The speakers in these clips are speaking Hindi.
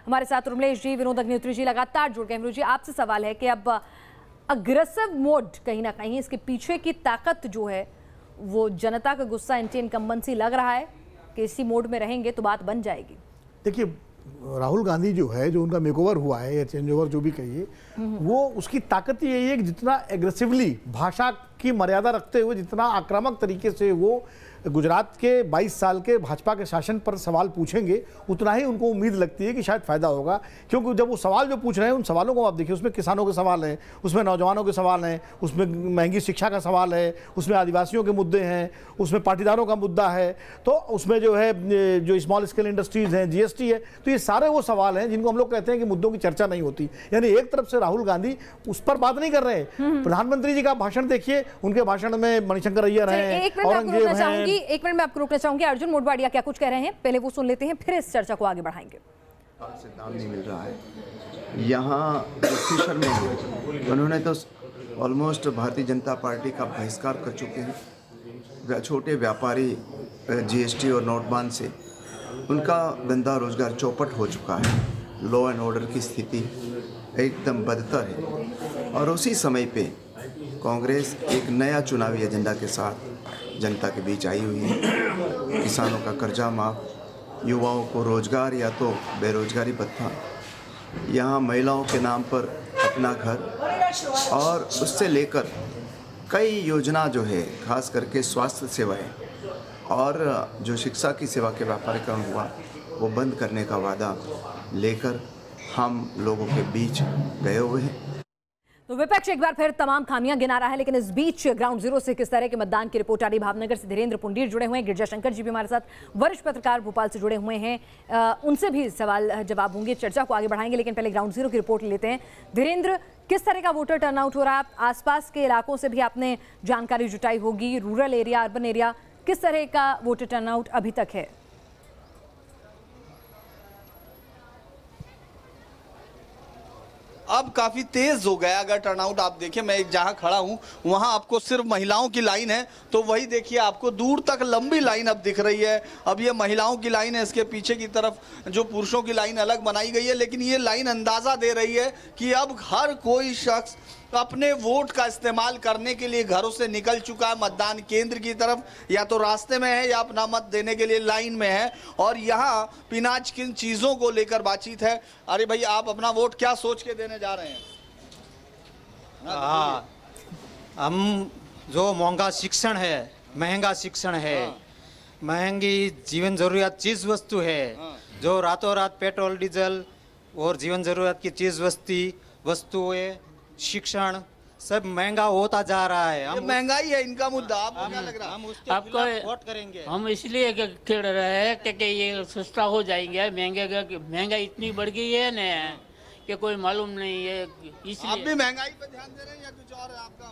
हमारे साथ उर्मिलेश जी, विनोद अग्निहोत्री जी लगातार जुड़ गए। विनोद जी, आपसे सवाल है कि अब अग्रेसिव मोड कहीं ना कहीं इसके पीछे की ताकत जो है वो जनता का गुस्सा, एंटी इनकम्बेंसी लग रहा है कि इसी मोड में रहेंगे तो बात बन जाएगी। देखिए, राहुल गांधी जो है, जो उनका मेकओवर हुआ है या चेंज ओवर जो भी कहिए, वो उसकी ताकत यही है कि जितना एग्रेसिवली, भाषा की मर्यादा रखते हुए, जितना आक्रामक तरीके से वो गुजरात के 22 साल के भाजपा के शासन पर सवाल पूछेंगे, उतना ही उनको उम्मीद लगती है कि शायद फायदा होगा। क्योंकि जब वो सवाल जो पूछ रहे हैं, उन सवालों को आप देखिए, उसमें किसानों के सवाल हैं, उसमें नौजवानों के सवाल हैं, उसमें महंगी शिक्षा का सवाल है, उसमें आदिवासियों के मुद्दे हैं, उसमें पाटीदारों का मुद्दा है, तो उसमें जो है जो स्मॉल स्केल इंडस्ट्रीज हैं, जीएसटी है, तो ये सारे वो सवाल हैं जिनको हम लोग कहते हैं कि मुद्दों की चर्चा नहीं होती। यानी एक तरफ से राहुल गांधी उस पर बात नहीं कर रहे हैं। प्रधानमंत्री जी का भाषण देखिए, उनके भाषण में मणिशंकर अय्यर हैं, औरंगजेब हैं। एक मिनट में आपको रोकना चाहूंगी। अर्जुन मोढवाडिया क्या कुछ कह रहे हैं, पहले वो सुन लेते हैं, फिर इस चर्चा को आगे बढ़ाएंगे। से दाम नहीं मिल रहा है यहाँ जो फिशरमैन हैं, उन्होंने तो ऑलमोस्ट भारतीय जनता पार्टी का बहिष्कार कर चुके हैं। छोटे व्यापारी जीएसटी और नोटबंदी से उनका धंधा रोजगार चौपट हो चुका है। लॉ एंड ऑर्डर की स्थिति एकदम बदतर है। और उसी समय पे कांग्रेस एक नया चुनावी एजेंडा के साथ जनता के बीच आई हुई है। किसानों का कर्जा माफ, युवाओं को रोजगार या तो बेरोजगारी भत्ता, यहाँ महिलाओं के नाम पर अपना घर, और उससे लेकर कई योजना जो है, खास करके स्वास्थ्य सेवाएं और जो शिक्षा की सेवा के व्यापारीकरण हुआ, वो बंद करने का वादा लेकर हम लोगों के बीच गए हुए हैं। तो विपक्ष एक बार फिर तमाम खामियां गिना रहा है, लेकिन इस बीच ग्राउंड जीरो से किस तरह के मतदान की रिपोर्ट आ रही। भावनगर से धीरेन्द्र पुंडीर जुड़े हुए हैं, गिरजा शंकर जी भी हमारे साथ वरिष्ठ पत्रकार भोपाल से जुड़े हुए हैं, उनसे भी सवाल जवाब होंगे, चर्चा को आगे बढ़ाएंगे। लेकिन पहले ग्राउंड जीरो की रिपोर्ट लेते हैं। धीरेन्द्र, किस तरह का वोटर टर्नआउट हो रहा है? आसपास के इलाकों से भी आपने जानकारी जुटाई होगी, रूरल एरिया, अर्बन एरिया, किस तरह का वोटर टर्नआउट अभी तक है? अब काफी तेज हो गया। अगर टर्नआउट आप देखिए, मैं जहां खड़ा हूं वहां आपको सिर्फ महिलाओं की लाइन है, तो वही देखिए आपको दूर तक लंबी लाइन अब दिख रही है। अब ये महिलाओं की लाइन है, इसके पीछे की तरफ जो पुरुषों की लाइन अलग बनाई गई है, लेकिन ये लाइन अंदाजा दे रही है कि अब हर कोई शख्स अपने वोट का इस्तेमाल करने के लिए घरों से निकल चुका है मतदान केंद्र की तरफ, या तो रास्ते में है या अपना मत देने के लिए लाइन में है। और यहाँ पिनाज किन चीजों को लेकर बातचीत है। अरे भाई, आप अपना वोट क्या सोच के देने जा रहे हैं? हम जो महंगा शिक्षण है, महंगी जीवन जरूरियात चीज वस्तु है, जो रातों रात पेट्रोल डीजल और जीवन जरूरियात की चीज वस्तुएं, शिक्षण सब महंगा होता जा रहा है। हम महंगाई है इनका मुद्दा, आपको क्या लग रहा है? हम उसके खिलाफ वोट करेंगे। हम इसलिए खेल रहे हैं कि ये सस्ता हो जाएंगे। महंगाई इतनी बढ़ गई है ना कि कोई मालूम नहीं है, इसलिए। आप भी महंगाई पे ध्यान दे रहे हैं या कुछ और है आपका?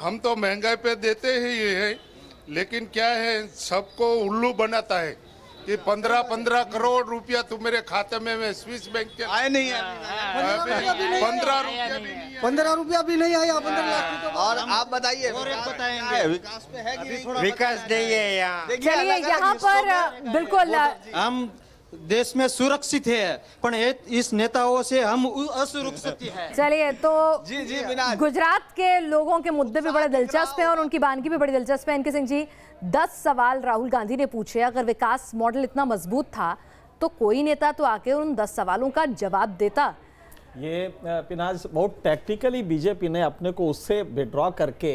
हम तो महंगाई पे देते ही है, लेकिन क्या है, सबको उल्लू बनाता है कि 15 करोड़ रुपया तुम मेरे खाते में स्विस बैंक के आए नहीं है। 15 रुपया भी नहीं आया। 15 लाख। और आप बताइए, विकास पे है कि नहीं? विकास नहीं है यहाँ। चलिए, यहाँ पर बिल्कुल हम देश में सुरक्षित है, पर इस नेताओं से हम असुरक्षित है। चलिए, तो जी गुजरात के लोगों के मुद्दे भी बड़े दिलचस्प हैं और उनकी बानगी भी बड़ी दिलचस्प है। इनके सिंह जी, 10 सवाल राहुल गांधी ने पूछे। अगर विकास मॉडल इतना मजबूत था तो कोई नेता तो आके उन 10 सवालों का जवाब देता। ये पिनाज बहुत टैक्टिकली बीजेपी ने अपने को उससे विड्रॉ करके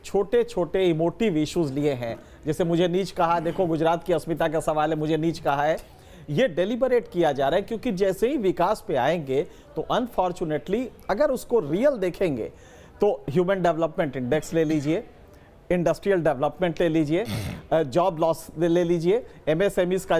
छोटे छोटे इमोटिव इश्यूज लिए हैं। जैसे मुझे नीच कहा, देखो गुजरात की अस्मिता का सवाल है, मुझे नीच कहा है। ये डेलिबरेट किया जा रहा है, क्योंकि जैसे ही विकास पे आएंगे तो अनफॉर्चुनेटली अगर उसको रियल देखेंगे तो ह्यूमन डेवलपमेंट इंडेक्स ले लीजिए, इंडस्ट्रियल डेवलपमेंट ले लीजिए, जॉब लॉस ले लीजिए, एमएसएमईज का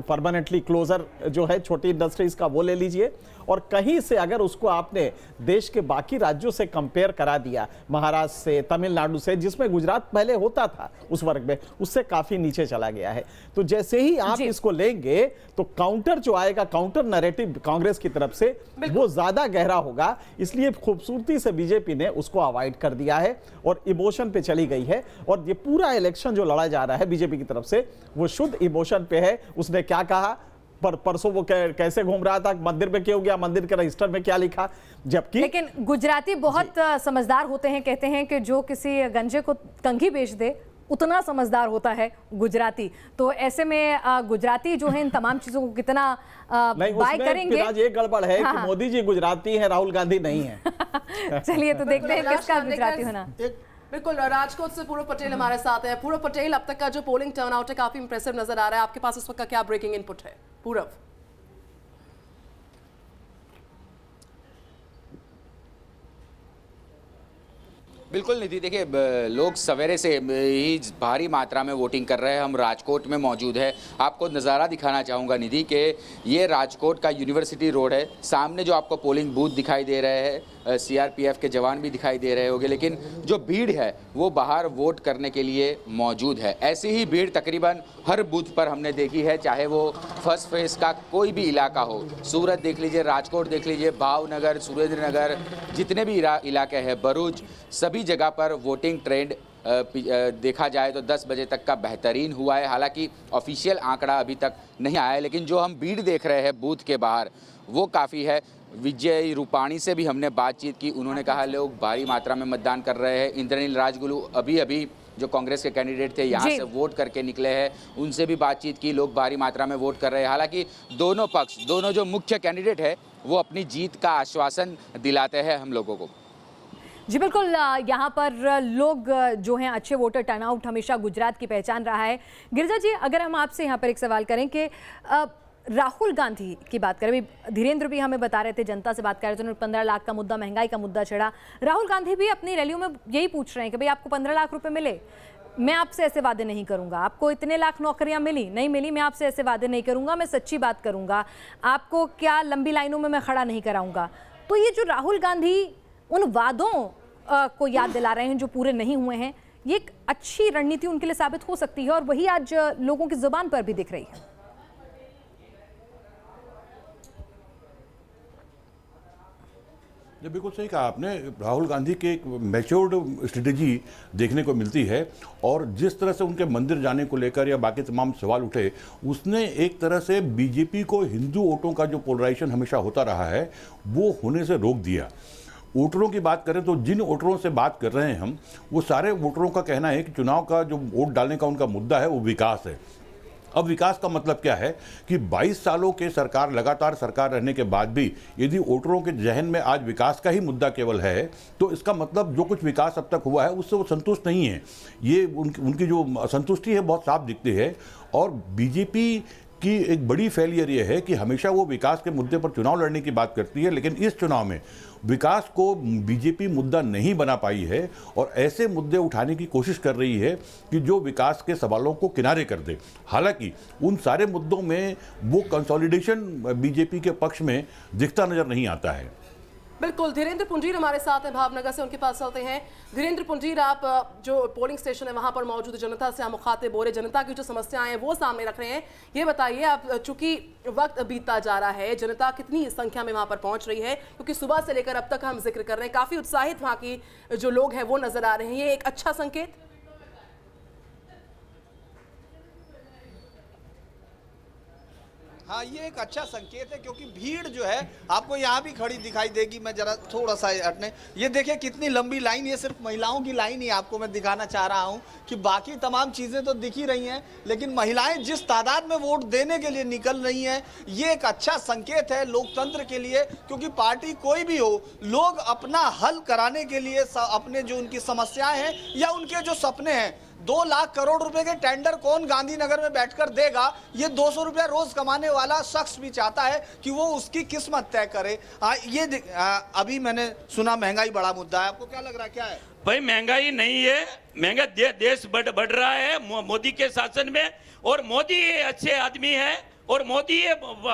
परमानेंटली क्लोजर जो है छोटी इंडस्ट्रीज का वो ले लीजिए। और कहीं से अगर उसको आपने देश के बाकी राज्यों से कंपेयर करा दिया, महाराष्ट्र से, तमिलनाडु से, जिसमें गुजरात पहले होता था उस वर्ग में, उससे काफी नीचे चला गया है। तो जैसे ही आप इसको लेंगे तो काउंटर जो आएगा, काउंटर नैरेटिव कांग्रेस की तरफ से, वो ज्यादा गहरा होगा। इसलिए खूबसूरती से बीजेपी ने उसको अवॉइड कर दिया है और इमोशन पे चली गई है। और ये पूरा इलेक्शन जो लड़ा जा रहा है बीजेपी की तरफ से, वो शुद्ध इमोशन पे है। उसने क्या कहा, परसों वो कैसे घूम रहा था, मंदिर में क्यों गया, मंदिर के रजिस्टर में क्या लिखा, जबकि लेकिन गुजराती बहुत समझदार होते हैं, कहते हैं कि जो किसी गंजे को कंघी बेच दे उतना समझदार होता है गुजराती। तो ऐसे में गुजराती जो है इन तमाम चीजों को कितना बाय करेंगे। आज ये गड़बड़ है कि मोदी जी गुजराती हैं, राहुल गांधी नहीं है। चलिए तो देखते हैं किसका गुजराती होना। बिल्कुल, राजकोट से पूर्व पटेल हमारे साथ है। पूर्व पटेल, अब तक का जो पोलिंग टर्नआउट है काफी इंप्रेसिव नजर आ रहा है, आपके पास इस वक्त का क्या ब्रेकिंग इनपुट है? पूर्व बिल्कुल निधि, देखिए लोग सवेरे से ही भारी मात्रा में वोटिंग कर रहे हैं। हम राजकोट में मौजूद है, आपको नज़ारा दिखाना चाहूँगा निधि कि ये राजकोट का यूनिवर्सिटी रोड है। सामने जो आपको पोलिंग बूथ दिखाई दे रहे हैं, सीआरपीएफ के जवान भी दिखाई दे रहे होंगे, लेकिन जो भीड़ है वो बाहर वोट करने के लिए मौजूद है। ऐसी ही भीड़ तकरीबन हर बूथ पर हमने देखी है, चाहे वो फर्स्ट फेज का कोई भी इलाका हो। सूरत देख लीजिए, राजकोट देख लीजिए, भावनगर, सुरेंद्र नगर, जितने भी इलाके हैं, भरूच, सभी जगह पर वोटिंग ट्रेंड देखा जाए तो 10 बजे तक का बेहतरीन हुआ है। हालांकि ऑफिशियल आंकड़ा अभी तक नहीं आया है, लेकिन जो हम भीड़ देख रहे हैं बूथ के बाहर वो काफ़ी है। विजय रूपाणी से भी हमने बातचीत की, उन्होंने कहा लोग भारी मात्रा में मतदान कर रहे हैं। इंद्रनील राजगुरु अभी जो कांग्रेस के कैंडिडेट थे यहाँ से वोट करके निकले हैं, उनसे भी बातचीत की, लोग भारी मात्रा में वोट कर रहे हैं। हालांकि दोनों पक्ष, दोनों जो मुख्य कैंडिडेट है वो अपनी जीत का आश्वासन दिलाते हैं हम लोगों को। जी बिल्कुल, यहाँ पर लोग जो हैं अच्छे वोटर टर्नआउट हमेशा गुजरात की पहचान रहा है। गिरिजा जी, अगर हम आपसे यहाँ पर एक सवाल करें कि राहुल गांधी की बात करें, अभी धीरेन्द्र भी हमें बता रहे थे, जनता से बात कर रहे थे, उन्होंने 15 लाख का मुद्दा, महंगाई का मुद्दा छेड़ा। राहुल गांधी भी अपनी रैलियों में यही पूछ रहे हैं कि भाई आपको 15 लाख रुपए मिले, मैं आपसे ऐसे वादे नहीं करूंगा। आपको इतने लाख नौकरियां मिली, नहीं मिली, मैं आपसे ऐसे वादे नहीं करूंगा, मैं सच्ची बात करूंगा। आपको क्या लंबी लाइनों में मैं खड़ा नहीं कराऊंगा। तो ये जो राहुल गांधी उन वादों को याद दिला रहे हैं जो पूरे नहीं हुए हैं, ये एक अच्छी रणनीति उनके लिए साबित हो सकती है और वही आज लोगों की जुबान पर भी दिख रही है। ये बिल्कुल सही कहा आपने। राहुल गांधी की एक मैच्योर्ड स्ट्रेटेजी देखने को मिलती है, और जिस तरह से उनके मंदिर जाने को लेकर या बाकी तमाम सवाल उठे, उसने एक तरह से बीजेपी को हिंदू वोटों का जो पोलराइजेशन हमेशा होता रहा है वो होने से रोक दिया। वोटरों की बात करें तो जिन वोटरों से बात कर रहे हैं हम, वो सारे वोटरों का कहना है कि चुनाव का जो वोट डालने का उनका मुद्दा है वो विकास है। अब विकास का मतलब क्या है कि 22 सालों के सरकार, लगातार सरकार रहने के बाद भी यदि वोटरों के जहन में आज विकास का ही मुद्दा केवल है, तो इसका मतलब जो कुछ विकास अब तक हुआ है उससे वो संतुष्ट नहीं है। ये उनकी जो असंतुष्टि है बहुत साफ दिखती है। और बीजेपी की एक बड़ी फेलियर ये है कि हमेशा वो विकास के मुद्दे पर चुनाव लड़ने की बात करती है, लेकिन इस चुनाव में विकास को बीजेपी मुद्दा नहीं बना पाई है और ऐसे मुद्दे उठाने की कोशिश कर रही है कि जो विकास के सवालों को किनारे कर दे। हालांकि उन सारे मुद्दों में वो कंसोलिडेशन बीजेपी के पक्ष में दिखता नजर नहीं आता है। बिल्कुल, धीरेन्द्र पुंजीर हमारे साथ हैं भावनगर से, उनके पास चलते हैं। धीरेन्द्र पुंजीर, आप जो पोलिंग स्टेशन है वहां पर मौजूद जनता से हम मुखातिब हो रहे, जनता की जो समस्याएं हैं वो सामने रख रहे हैं। ये बताइए, आप चूंकि वक्त बीतता जा रहा है, जनता कितनी संख्या में वहां पर पहुंच रही है? क्योंकि सुबह से लेकर अब तक हम जिक्र कर रहे हैं, काफी उत्साहित वहां की जो लोग हैं वो नजर आ रहे हैं। ये एक अच्छा संकेत? हाँ, ये एक अच्छा संकेत है, क्योंकि भीड़ जो है आपको यहाँ भी खड़ी दिखाई देगी। मैं जरा थोड़ा सा हटने, ये देखिए कितनी लंबी लाइन, ये सिर्फ महिलाओं की लाइन ही आपको मैं दिखाना चाह रहा हूँ कि बाकी तमाम चीज़ें तो दिख ही रही हैं, लेकिन महिलाएं जिस तादाद में वोट देने के लिए निकल रही हैं, ये एक अच्छा संकेत है लोकतंत्र के लिए। क्योंकि पार्टी कोई भी हो, लोग अपना हल कराने के लिए अपने जो उनकी समस्याएं हैं या उनके जो सपने हैं, 2 लाख करोड़ रुपए के टेंडर कौन गांधीनगर में बैठकर देगा? ये 200 रुपया रोज कमाने वाला शख्स भी चाहता है कि वो उसकी किस्मत तय करे। अभी मैंने सुना महंगाई बड़ा मुद्दा है, आपको क्या लग रहा है, क्या है? भाई महंगाई नहीं है, महंगा देश बढ़ रहा है मोदी के शासन में, और मोदी अच्छे आदमी है, और मोदी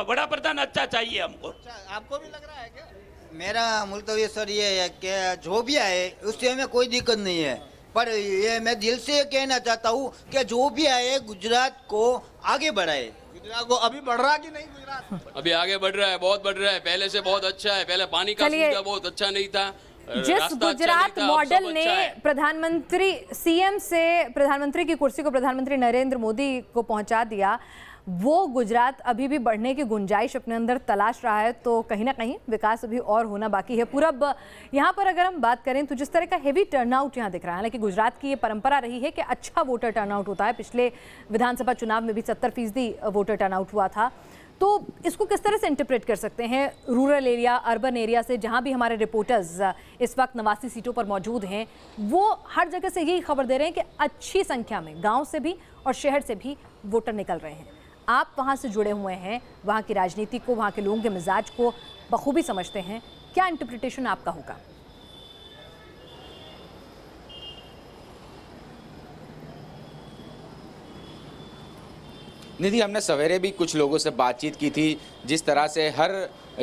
बड़ा प्रधान अच्छा चाहिए हमको। आपको भी लग रहा है क्या? मेरा मुल्तवी सर ये है कि जो भी आए उससे हमें कोई दिक्कत नहीं है, पर ये मैं दिल से कहना चाहता हूँ कि जो भी आए गुजरात को आगे बढ़ाए। गुजरात को अभी बढ़ रहा कि नहीं? गुजरात अभी आगे बढ़ रहा है, बहुत बढ़ रहा है, पहले से बहुत अच्छा है। पहले पानी का सुविधा बहुत अच्छा नहीं था, जिस गुजरात मॉडल ने प्रधानमंत्री सीएम से प्रधानमंत्री की कुर्सी को प्रधानमंत्री नरेंद्र मोदी को पहुंचा दिया, वो गुजरात अभी भी बढ़ने की गुंजाइश अपने अंदर तलाश रहा है। तो कहीं ना कहीं विकास अभी और होना बाकी है। पूरा यहाँ पर अगर हम बात करें तो जिस तरह का हेवी टर्नआउट यहाँ दिख रहा है, हालांकि गुजरात की ये परंपरा रही है कि अच्छा वोटर टर्नआउट होता है। पिछले विधानसभा चुनाव में भी 70% वोटर टर्नआउट हुआ था। तो इसको किस तरह से इंटरप्रेट कर सकते हैं रूरल एरिया, अर्बन एरिया से, जहां भी हमारे रिपोर्टर्स इस वक्त 89 सीटों पर मौजूद हैं, वो हर जगह से यही खबर दे रहे हैं कि अच्छी संख्या में गांव से भी और शहर से भी वोटर निकल रहे हैं। आप वहां से जुड़े हुए हैं, वहां की राजनीति को, वहां के लोगों के मिजाज को बखूबी समझते हैं, क्या इंटरप्रिटेशन आपका होगा? निधि, हमने सवेरे भी कुछ लोगों से बातचीत की थी। जिस तरह से हर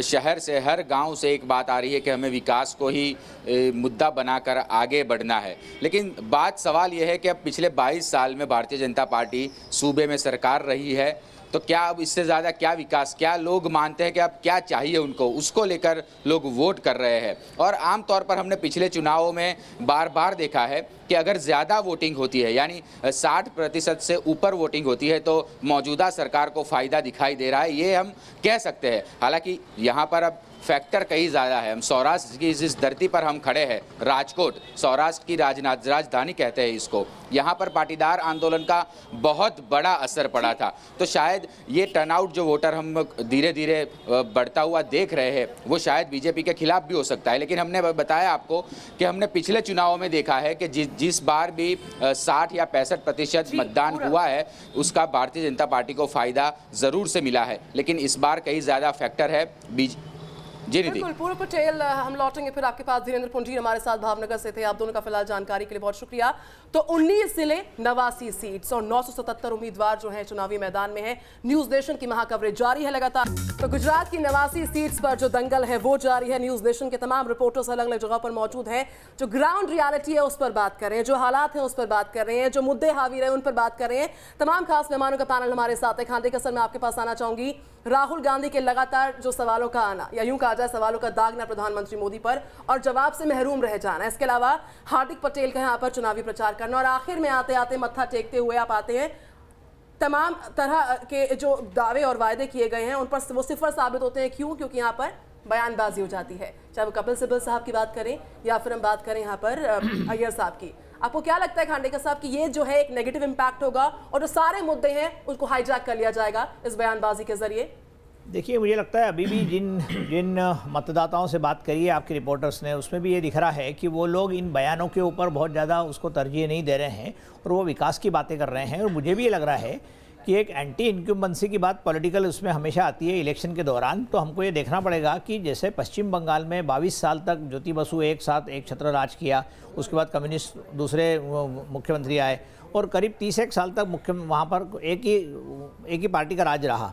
शहर से, हर गांव से एक बात आ रही है कि हमें विकास को ही मुद्दा बनाकर आगे बढ़ना है। लेकिन सवाल यह है कि अब पिछले 22 साल में भारतीय जनता पार्टी सूबे में सरकार रही है, तो क्या अब इससे ज़्यादा क्या विकास, क्या लोग मानते हैं कि अब क्या चाहिए उनको, उसको लेकर लोग वोट कर रहे हैं। और आम तौर पर हमने पिछले चुनावों में बार बार देखा है कि अगर ज़्यादा वोटिंग होती है, यानी 60% से ऊपर वोटिंग होती है, तो मौजूदा सरकार को फ़ायदा दिखाई दे रहा है, ये हम कह सकते हैं। हालांकि यहाँ पर अब फैक्टर कहीं ज़्यादा है। हम सौराष्ट्र की जिस धरती पर हम खड़े हैं, राजकोट, सौराष्ट्र की राजधानी कहते हैं इसको, यहाँ पर पाटीदार आंदोलन का बहुत बड़ा असर पड़ा था। तो शायद ये टर्नआउट जो वोटर हम धीरे धीरे बढ़ता हुआ देख रहे हैं, वो शायद बीजेपी के खिलाफ भी हो सकता है। लेकिन हमने बताया आपको कि हमने पिछले चुनावों में देखा है कि जिस बार भी 60 या 65% मतदान हुआ है, उसका भारतीय जनता पार्टी को फ़ायदा ज़रूर से मिला है। लेकिन इस बार कई ज़्यादा फैक्टर है। बिल्कुल पूर्व पटेल, हम लौटेंगे फिर आपके पास। धीरेन्द्र पुंजीर हमारे साथ भावनगर से थे। आप दोनों का फिलहाल जानकारी के लिए बहुत शुक्रिया। तो 19 जिले, 89 सीट्स और 977 उम्मीदवार जो हैं चुनावी मैदान में हैं। न्यूज नेशन की महा कवरेज जारी है लगातार। तो गुजरात की 89 सीट्स पर जो दंगल है वो जारी है। न्यूज नेशन के तमाम रिपोर्टर्स अलग अलग जगह पर मौजूद हैं, जो ग्राउंड रियलिटी है उस पर बात कर रहे हैं, जो हालात हैं उस पर बात कर रहे हैं, जो मुद्दे हावी रहे उन पर बात कर रहे हैं। तमाम खास मेहमानों का पैनल हमारे साथ है। खांडे का सर, मैं आपके पास आना चाहूंगी। राहुल गांधी के लगातार जो सवालों का आना, या यूं कहा जाए सवालों का दागना प्रधानमंत्री मोदी पर, और जवाब से महरूम रह जाना, इसके अलावा हार्दिक पटेल का यहाँ पर चुनावी प्रचार करना, और आखिर में आते आते मत्था टेकते हुए आप आते हैं तमाम तरह के जो दावे और वायदे किए गए हैं उन पर वो सिफर साबित होते हैं। क्यों? क्योंकि यहाँ पर बयानबाजी हो जाती है, चाहे वो कपिल सिब्बल साहब की बात करें या फिर हम बात करें यहाँ पर अय्यर साहब की। आपको क्या लगता है खांडेकर साहब कि ये जो है एक नेगेटिव इम्पैक्ट होगा और जो सारे मुद्दे हैं उसको हाईजैक कर लिया जाएगा इस बयानबाजी के जरिए? देखिए, मुझे लगता है अभी भी जिन मतदाताओं से बात करी है आपके रिपोर्टर्स ने, उसमें भी ये दिख रहा है कि वो लोग इन बयानों के ऊपर बहुत ज़्यादा उसको तरजीह नहीं दे रहे हैं और वो विकास की बातें कर रहे हैं। और मुझे भी ये लग रहा है कि एक एंटी इनक्यूम्बेंसी की बात पॉलिटिकल उसमें हमेशा आती है इलेक्शन के दौरान। तो हमको ये देखना पड़ेगा कि जैसे पश्चिम बंगाल में 22 साल तक ज्योति बसु एक साथ एक छत्र राज किया, उसके बाद कम्युनिस्ट दूसरे मुख्यमंत्री आए और करीब 30 साल तक वहाँ पर एक ही पार्टी का राज रहा।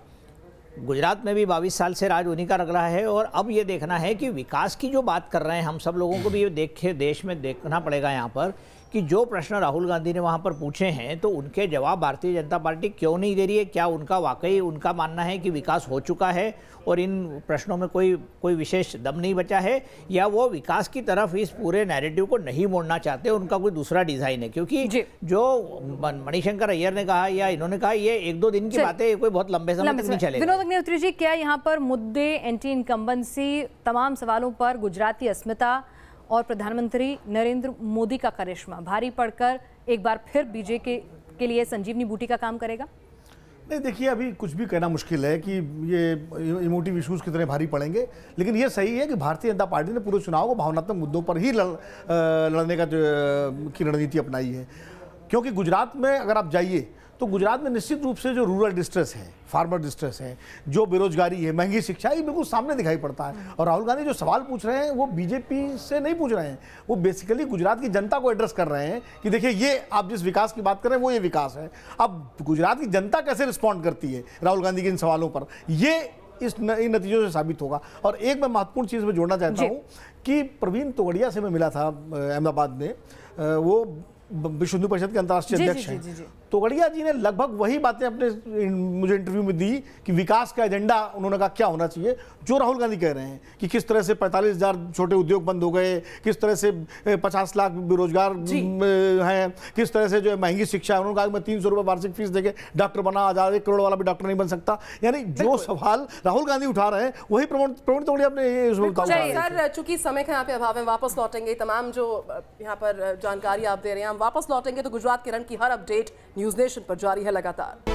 गुजरात में भी 22 साल से राज उन्हीं का रख रहा है। और अब ये देखना है कि विकास की जो बात कर रहे हैं, हम सब लोगों को भी ये देश में देखना पड़ेगा यहाँ पर कि जो प्रश्न राहुल गांधी ने वहाँ पर पूछे हैं तो उनके जवाब भारतीय जनता पार्टी क्यों नहीं दे रही है। क्या उनका वाकई उनका मानना है कि विकास हो चुका है और इन प्रश्नों में कोई विशेष दम नहीं बचा है, या वो विकास की तरफ इस पूरे नैरेटिव को नहीं मोड़ना चाहते, उनका कोई दूसरा डिज़ाइन है? क्योंकि जो मणिशंकर अय्यर ने कहा या इन्होंने कहा, ये 1-2 दिन की बातें, कोई बहुत लंबे समय तक नहीं चलेगा। विनोद अग्निहोत्री जी, क्या यहाँ पर मुद्दे एंटी इनकम्बेंसी, तमाम सवालों पर गुजराती अस्मिता और प्रधानमंत्री नरेंद्र मोदी का करिश्मा भारी पड़कर एक बार फिर बीजेपी के लिए संजीवनी बूटी का काम करेगा? नहीं, देखिए, अभी कुछ भी कहना मुश्किल है कि ये इमोटिव इशूज़ कितने भारी पड़ेंगे। लेकिन ये सही है कि भारतीय जनता पार्टी ने पूरे चुनाव को भावनात्मक मुद्दों पर ही लड़ने की रणनीति अपनाई है। क्योंकि गुजरात में अगर आप जाइए तो गुजरात में निश्चित रूप से जो रूरल डिस्ट्रेस है, फार्मर डिस्ट्रेस है, जो बेरोजगारी है, महंगी शिक्षा, ये बिल्कुल सामने दिखाई पड़ता है। और राहुल गांधी जो सवाल पूछ रहे हैं वो बीजेपी से नहीं पूछ रहे हैं, वो बेसिकली गुजरात की जनता को एड्रेस कर रहे हैं कि देखिए, ये आप जिस विकास की बात कर रहे हैं वो ये विकास है। अब गुजरात की जनता कैसे रिस्पॉन्ड करती है राहुल गांधी के इन सवालों पर, ये इन नतीजों से साबित होगा। और एक मैं महत्वपूर्ण चीज़ में जोड़ना चाहता हूँ कि प्रवीण तोगड़िया से मैं मिला था अहमदाबाद में, वो विश्व हिंदू परिषद के अंतर्राष्ट्रीय अध्यक्ष हैं। तोगड़िया जी ने लगभग वही बातें अपने मुझे इंटरव्यू में दी कि विकास का एजेंडा उन्होंने कहा क्या होना चाहिए, जो राहुल गांधी कह रहे हैं कि किस तरह से 45,000 छोटे उद्योग बंद हो गए, किस तरह से 50 लाख बेरोजगार हैं, किस तरह से जो है महंगी शिक्षा है। उन्होंने कहा मैं 300 रुपये वार्षिक फीस देके डॉक्टर बना, 1 करोड़ वाला भी डॉक्टर नहीं बन सकता। यानी जो सवाल राहुल गांधी उठा रहे हैं वही प्रवीण तोगड़िया अपने चूंकि समय का यहाँ पे अभाव है, वापस लौटेंगे। तमाम जो यहाँ पर जानकारी आप दे रहे हैं, हम वापस लौटेंगे तो गुजरात के रण की हर अपडेट न्यूज़ नेशन पर जारी है लगातार।